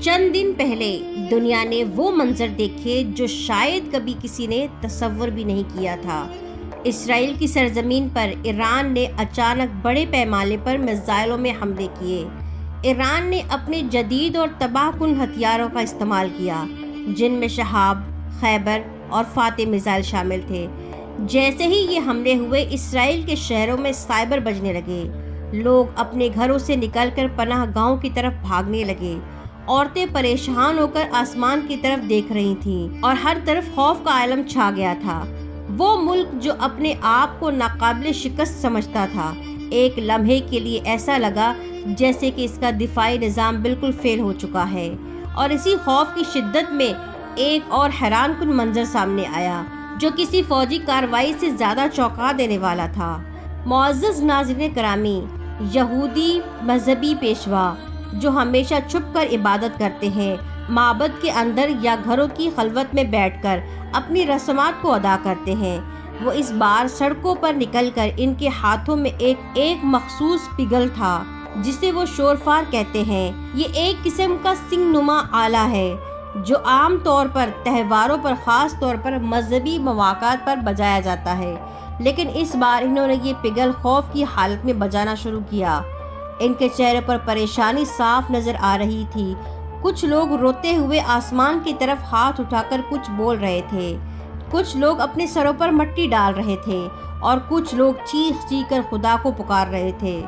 چند دن پہلے دنیا نے وہ منظر دیکھے جو شاید کبھی کسی نے تصور بھی نہیں کیا تھا۔ اسرائیل کی سرزمین پر ایران نے اچانک بڑے پیمانے پر میزائلوں میں حملے کیے۔ ایران نے اپنے جدید اور تباہ کن ہتھیاروں کا استعمال کیا، جن میں شہاب، خیبر اور فاتح میزائل شامل تھے۔ جیسے ہی یہ حملے ہوئے، اسرائیل کے شہروں میں سائبر بجنے لگے۔ لوگ اپنے گھروں سے نکل کر پناہ گاہوں کی طرف بھاگنے لگے۔ عورتیں پریشان ہو کر آسمان کی طرف دیکھ رہی تھیں اور ہر طرف خوف کا عالم چھا گیا تھا۔ وہ ملک جو اپنے آپ کو ناقابل شکست سمجھتا تھا، ایک لمحے کے لیے ایسا لگا جیسے کہ اس کا دفاعی نظام بالکل فیل ہو چکا ہے۔ اور اسی خوف کی شدت میں ایک اور حیران کن منظر سامنے آیا جو کسی فوجی کارروائی سے زیادہ چونکا دینے والا تھا۔ معزز ناظرین کرامی، یہودی مذہبی پیشوا جو ہمیشہ چھپ کر عبادت کرتے ہیں، معبد کے اندر یا گھروں کی خلوت میں بیٹھ کر اپنی رسومات کو ادا کرتے ہیں، وہ اس بار سڑکوں پر نکل کر ان کے ہاتھوں میں ایک مخصوص پگھل تھا جسے وہ شورفار کہتے ہیں۔ یہ ایک قسم کا سنگ نما آلہ ہے جو عام طور پر تہواروں پر، خاص طور پر مذہبی مواقعات پر بجایا جاتا ہے، لیکن اس بار انہوں نے یہ پگھل خوف کی حالت میں بجانا شروع کیا۔ ان کے چہرے پر پریشانی صاف نظر آ رہی تھی۔ کچھ لوگ روتے ہوئے آسمان کی طرف ہاتھ اٹھا کر کچھ بول رہے تھے، کچھ لوگ اپنے سروں پر مٹی ڈال رہے تھے اور کچھ لوگ چیخ چیخ کر خدا کو پکار رہے تھے۔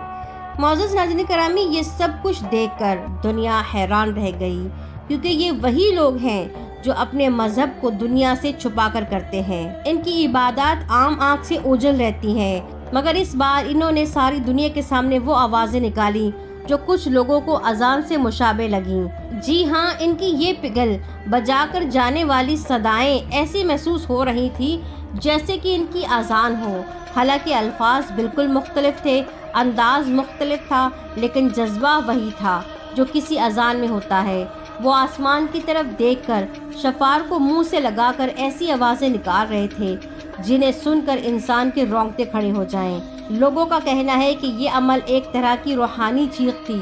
معزز ناظرین کرامی، یہ سب کچھ دیکھ کر دنیا حیران رہ گئی، کیونکہ یہ وہی لوگ ہیں جو اپنے مذہب کو دنیا سے چھپا کر کرتے ہیں۔ ان کی عبادات عام آنکھ سے اوجھل رہتی ہیں، مگر اس بار انہوں نے ساری دنیا کے سامنے وہ آوازیں نکالی جو کچھ لوگوں کو اذان سے مشابہ لگیں۔ جی ہاں، ان کی یہ پگھل بجا کر جانے والی صدائیں ایسی محسوس ہو رہی تھی جیسے کہ ان کی اذان ہو۔ حالانکہ الفاظ بالکل مختلف تھے، انداز مختلف تھا، لیکن جذبہ وہی تھا جو کسی اذان میں ہوتا ہے۔ وہ آسمان کی طرف دیکھ کر شفار کو منہ سے لگا کر ایسی آوازیں نکال رہے تھے جنہیں سن کر انسان کے رونگٹے کھڑے ہو جائیں۔ لوگوں کا کہنا ہے کہ یہ عمل ایک طرح کی روحانی چیخ تھی،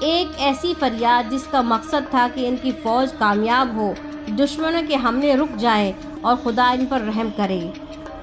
ایک ایسی فریاد جس کا مقصد تھا کہ ان کی فوج کامیاب ہو، دشمنوں کے حملے رک جائیں اور خدا ان پر رحم کرے۔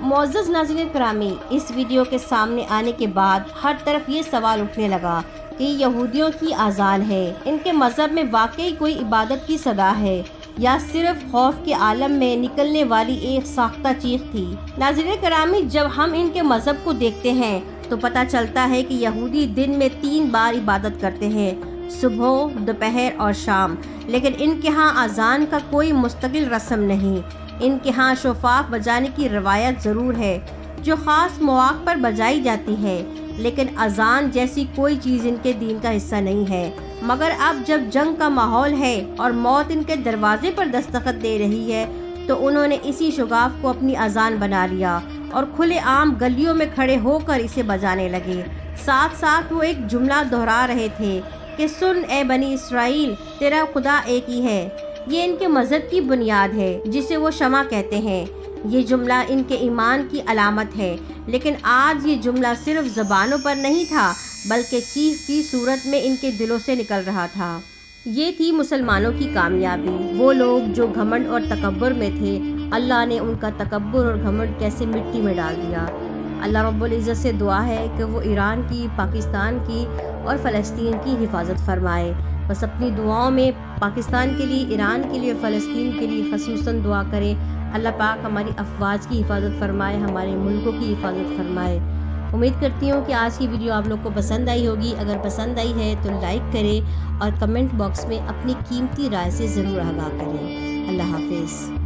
معزز ناظرین کرامی، اس ویڈیو کے سامنے آنے کے بعد ہر طرف یہ سوال اٹھنے لگا کہ یہودیوں کی اذان ہے، ان کے مذہب میں واقعی کوئی عبادت کی صدا ہے یا صرف خوف کے عالم میں نکلنے والی ایک ساختہ چیخ تھی؟ ناظرین کرامی، جب ہم ان کے مذہب کو دیکھتے ہیں تو پتہ چلتا ہے کہ یہودی دن میں 3 بار عبادت کرتے ہیں، صبح، دوپہر اور شام، لیکن ان کے ہاں اذان کا کوئی مستقل رسم نہیں۔ ان کے ہاں شوفاف بجانے کی روایت ضرور ہے جو خاص مواقع پر بجائی جاتی ہے، لیکن اذان جیسی کوئی چیز ان کے دین کا حصہ نہیں ہے۔ مگر اب جب جنگ کا ماحول ہے اور موت ان کے دروازے پر دستخط دے رہی ہے تو انہوں نے اسی شگاف کو اپنی اذان بنا لیا اور کھلے عام گلیوں میں کھڑے ہو کر اسے بجانے لگے۔ ساتھ ساتھ وہ ایک جملہ دہرا رہے تھے کہ سن اے بنی اسرائیل، تیرا خدا ایک ہی ہے۔ یہ ان کے مذہب کی بنیاد ہے جسے وہ شمع کہتے ہیں۔ یہ جملہ ان کے ایمان کی علامت ہے، لیکن آج یہ جملہ صرف زبانوں پر نہیں تھا بلکہ چیخ کی صورت میں ان کے دلوں سے نکل رہا تھا۔ یہ تھی مسلمانوں کی کامیابی۔ وہ لوگ جو گھمنڈ اور تکبر میں تھے، اللہ نے ان کا تکبر اور گھمنڈ کیسے مٹی میں ڈال دیا۔ اللہ رب العزت سے دعا ہے کہ وہ ایران کی، پاکستان کی اور فلسطین کی حفاظت فرمائے۔ بس اپنی دعاؤں میں پاکستان کے لیے، ایران کے لیے اور فلسطین کے لیے خصوصاً دعا کریں۔ اللہ پاک ہماری افواج کی حفاظت فرمائے، ہمارے ملکوں کی حفاظت فرمائے۔ امید کرتی ہوں کہ آج کی ویڈیو آپ لوگ کو پسند آئی ہوگی۔ اگر پسند آئی ہے تو لائک کریں اور کمنٹ باکس میں اپنی قیمتی رائے سے ضرور آگاہ کریں۔ اللہ حافظ۔